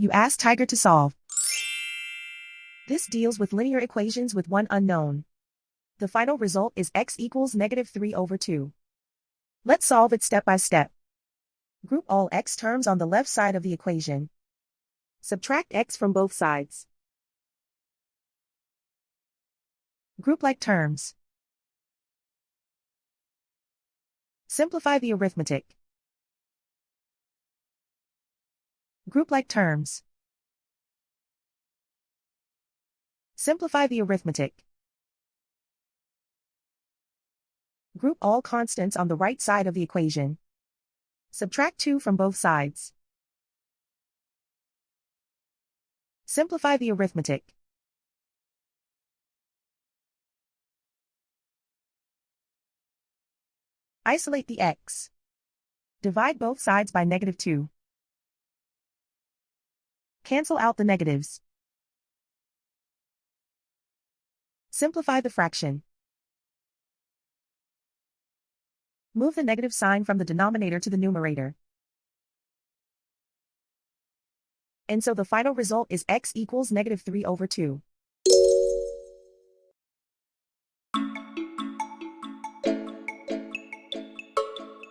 You ask Tiger to solve. This deals with linear equations with one unknown. The final result is x equals -3/2. Let's solve it step by step. Group all x terms on the left side of the equation. Subtract x from both sides. Group like terms. Simplify the arithmetic. Group like terms. Simplify the arithmetic. Group all constants on the right side of the equation. Subtract 2 from both sides. Simplify the arithmetic. Isolate the x. Divide both sides by -2. Cancel out the negatives. Simplify the fraction. Move the negative sign from the denominator to the numerator. And so the final result is x equals -3/2.